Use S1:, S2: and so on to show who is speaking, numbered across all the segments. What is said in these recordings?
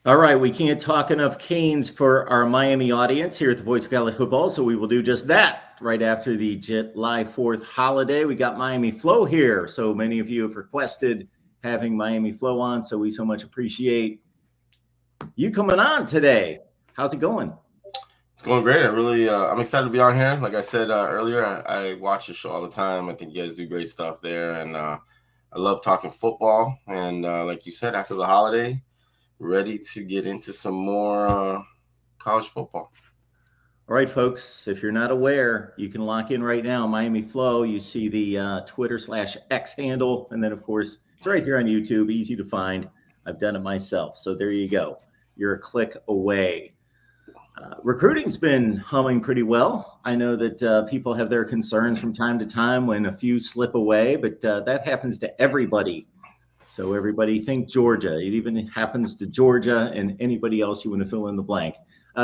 S1: All right, we can't talk enough Canes for our Miami audience here at the Voice of College Football, so we will do just that right after the July 4th holiday. We got Miami Flo here, so many of you have requested having Miami Flo on, so we so much appreciate you coming on today. How's it going?
S2: It's going great. I'm excited to be on here. Like I said earlier, I watch the show all the time. I think you guys do great stuff there, and I love talking football. And like you said, after the holiday, ready to get into some more college football.
S1: All right, folks, if you're not aware, you can lock in right now, Miami Flo. You see the Twitter/X handle, and then, of course, it's right here on YouTube, easy to find. I've done it myself, so there you go. You're a click away. Recruiting's been humming pretty well. I know that people have their concerns from time to time when a few slip away, but that happens to everybody. So everybody think Georgia. It even happens to Georgia and anybody else you want to fill in the blank.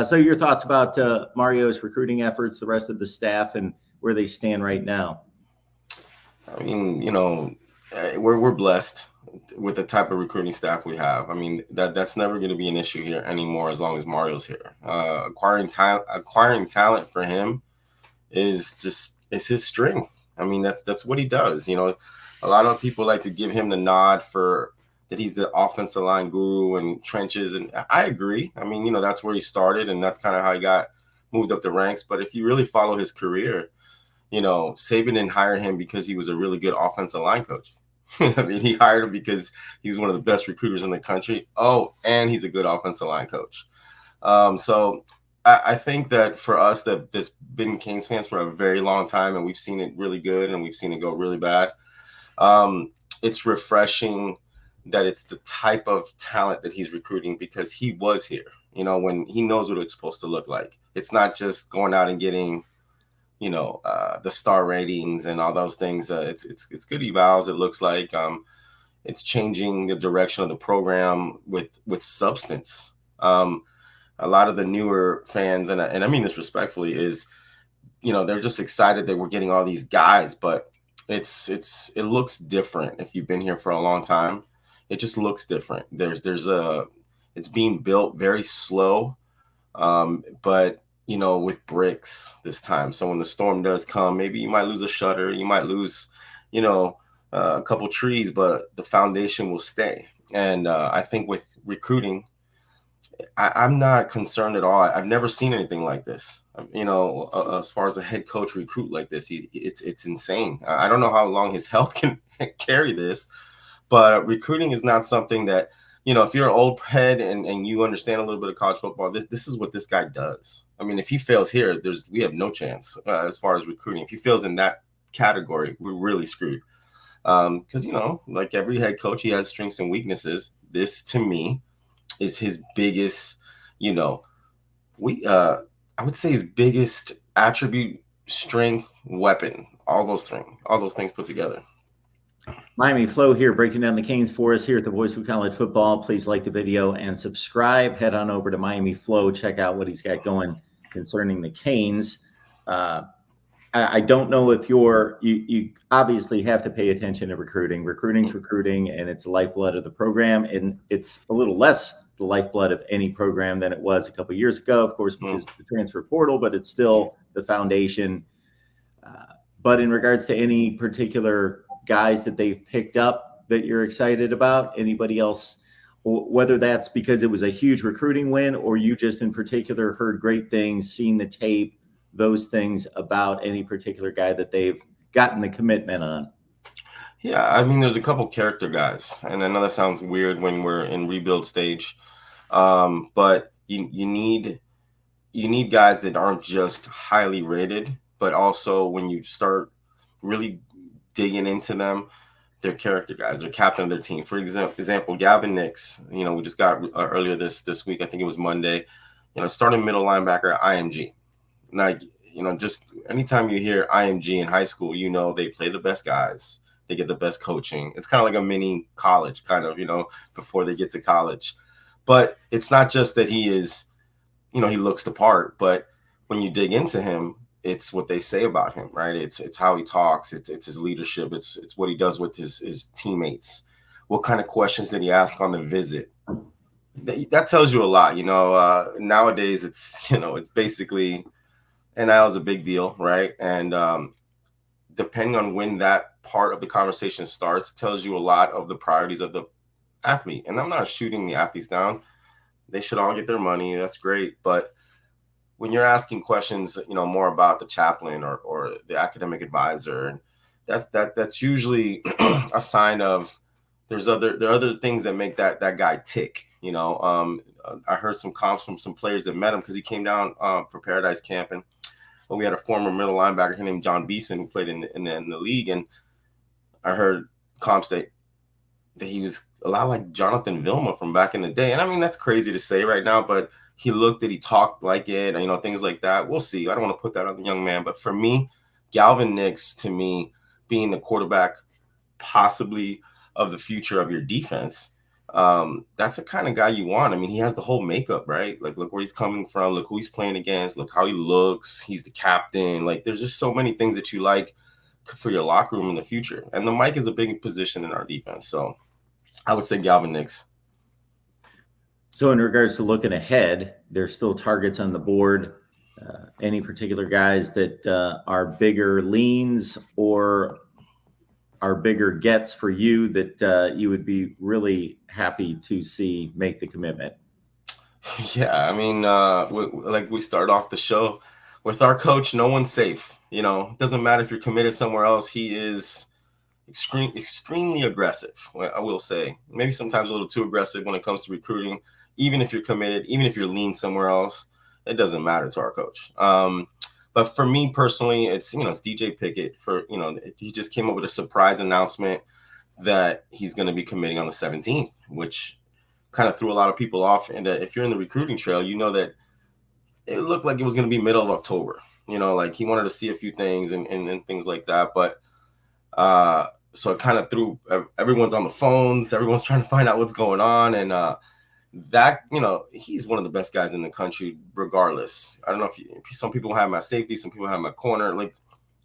S1: So your thoughts about Mario's recruiting efforts, the rest of the staff, and where they stand right now?
S2: I mean, we're blessed with the type of recruiting staff we have. I mean, that's never going to be an issue here anymore as long as Mario's here. Acquiring talent for him is his strength. I mean, that's what he does. A lot of people like to give him the nod for that he's the offensive line guru and trenches, and I agree. I mean, that's where he started, and that's kind of how he got moved up the ranks. But if you really follow his career, Saban didn't hire him because he was a really good offensive line coach. I mean, he hired him because he was one of the best recruiters in the country. Oh, and he's a good offensive line coach. So I think that for us that's been Canes fans for a very long time, and we've seen it really good and we've seen it go really bad. It's refreshing that it's the type of talent that he's recruiting because he was here, when he knows what it's supposed to look like. It's not just going out and getting, the star ratings and all those things. It's good evals. It looks like it's changing the direction of the program with substance. A lot of the newer fans, and I mean this respectfully, is they're just excited that we're getting all these guys, but it looks different if you've been here for a long time. It just looks different. It's being built very slow, but with bricks this time. So when the storm does come, maybe you might lose a shutter, you might lose, a couple trees, but the foundation will stay. And I think with recruiting, I'm not concerned at all. I've never seen anything like this. As far as a head coach recruit like this, it's insane. I don't know how long his health can carry this, but recruiting is not something that, if you're an old head and you understand a little bit of college football, this is what this guy does. I mean, if he fails here, we have no chance as far as recruiting. If he fails in that category, we're really screwed. Because, like every head coach, he has strengths and weaknesses. This, to me, is his biggest, I would say his biggest attribute, strength, weapon, all those things put together.
S1: Miami Flo here, breaking down the Canes for us here at the Voice of College Football. Please like the video and subscribe. Head on over to Miami Flo. Check out what he's got going concerning the Canes. I don't know if you obviously have to pay attention to recruiting. Recruiting's recruiting, and it's the lifeblood of the program. And it's a little less the lifeblood of any program than it was a couple of years ago, of course, because of the transfer portal, but it's still the foundation. But in regards to any particular guys that they've picked up that you're excited about, anybody else, whether that's because it was a huge recruiting win or you just in particular heard great things, seen the tape, those things about any particular guy that they've gotten the commitment on?
S2: Yeah, I mean, there's a couple character guys, and I know that sounds weird when we're in rebuild stage, but you need guys that aren't just highly rated, but also when you start really digging into them, they're character guys. They're captain of their team. For example, Gavin Nix. We just got earlier this week. I think it was Monday. Starting middle linebacker at IMG. Like, just anytime you hear IMG in high school, they play the best guys. They get the best coaching. It's kind of like a mini college, before they get to college. But it's not just that he is, he looks the part, but when you dig into him, it's what they say about him, right? It's how he talks. It's his leadership. It's what he does with his teammates. What kind of questions did he ask on the visit? that tells you a lot. Nowadays it's it's basically NIL is a big deal, right? And depending on when that part of the conversation starts, tells you a lot of the priorities of the athlete. And I'm not shooting the athletes down. They should all get their money. That's great. But when you're asking questions, more about the chaplain or the academic advisor, and that's usually a sign of there are other things that make that guy tick. I heard some comps from some players that met him because he came down for Paradise Camp, and we had a former middle linebacker named John Beeson who played in the league, and I heard comps that he was a lot like Jonathan Vilma from back in the day. And I mean, that's crazy to say right now, but he talked like it, things like that. We'll see. I don't want to put that on the young man, but for me, Galvin Nix, to me, being the quarterback possibly of the future of your defense, that's the kind of guy you want. I mean, he has the whole makeup, right? Like, look where he's coming from, look who he's playing against, look how he looks. He's the captain. Like, there's just so many things that you like for your locker room in the future. And the Mike is a big position in our defense. So I would say Galvin Nix.
S1: So in regards to looking ahead, there's still targets on the board. Any particular guys that are bigger leans or are bigger gets for you that you would be really happy to see make the commitment?
S2: Yeah, I mean, like we start off the show with our coach, no one's safe. It doesn't matter if you're committed somewhere else. He is extremely aggressive, I will say. Maybe sometimes a little too aggressive when it comes to recruiting. Even if you're committed, even if you're lean somewhere else, it doesn't matter to our coach. But for me personally, it's DJ Pickett. He just came up with a surprise announcement that he's going to be committing on the 17th, which kind of threw a lot of people off. And that if you're in the recruiting trail, that it looked like it was going to be middle of October. Like he wanted to see a few things and things like that. But so it kind of threw everyone's on the phones. Everyone's trying to find out what's going on. And that, he's one of the best guys in the country, regardless. I don't know if some people have my safety, some people have my corner. Like,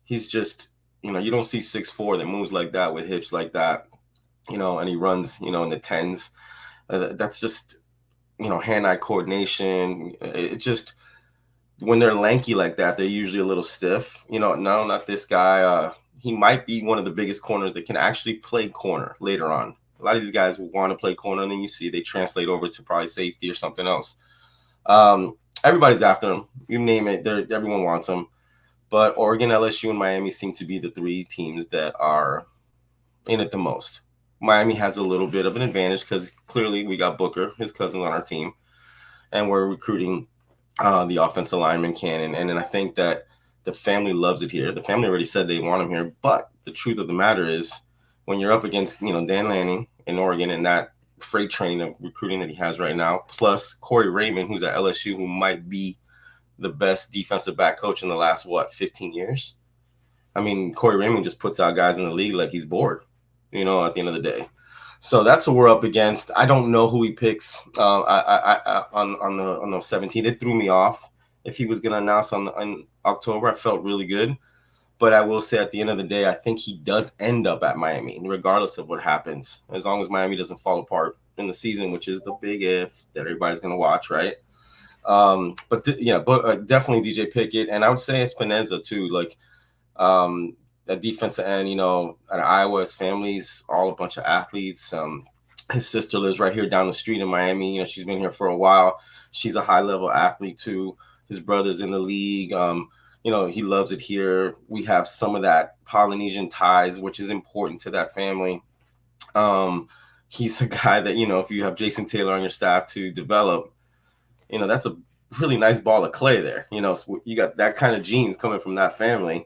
S2: he's just, you don't see 6'4" that moves like that with hips like that, and he runs, in the 10s. That's just, hand-eye coordination. It just, when they're lanky like that, they're usually a little stiff. No, not this guy. He might be one of the biggest corners that can actually play corner later on. A lot of these guys will want to play corner, and then you see they translate over to probably safety or something else. Everybody's after him. You name it, everyone wants him. But Oregon, LSU, and Miami seem to be the three teams that are in it the most. Miami has a little bit of an advantage because clearly we got Booker, his cousin, on our team, and we're recruiting the offensive lineman Cannon. And then I think that the family loves it here. The family already said they want him here. But the truth of the matter is, when you're up against, Dan Lanning in Oregon and that freight train of recruiting that he has right now, plus Corey Raymond, who's at LSU, who might be the best defensive back coach in the last, 15 years? I mean, Corey Raymond just puts out guys in the league like he's bored, at the end of the day. So that's what we're up against. I don't know who he picks on the 17th. It threw me off. If he was going to announce on October, I felt really good. But I will say at the end of the day, I think he does end up at Miami, regardless of what happens, as long as Miami doesn't fall apart in the season, which is the big if that everybody's going to watch, right? But definitely DJ Pickett. And I would say Espinoza too, like that defensive end, at Iowa, his family's all a bunch of athletes. His sister lives right here down the street in Miami. She's been here for a while. She's a high-level athlete too. His brother's in the league. He loves it here. We have some of that Polynesian ties, which is important to that family. He's a guy that, if you have Jason Taylor on your staff to develop, that's a really nice ball of clay there. So you got that kind of genes coming from that family,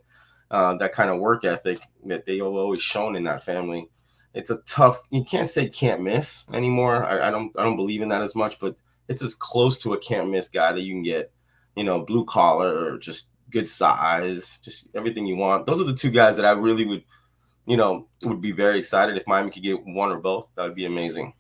S2: that kind of work ethic that they have always shown in that family. It's a tough, you can't say can't miss anymore. I don't believe in that as much, but it's as close to a can't miss guy that you can get, blue collar or just good size, just everything you want. Those are the two guys that I really would be very excited if Miami could get one or both. That would be amazing.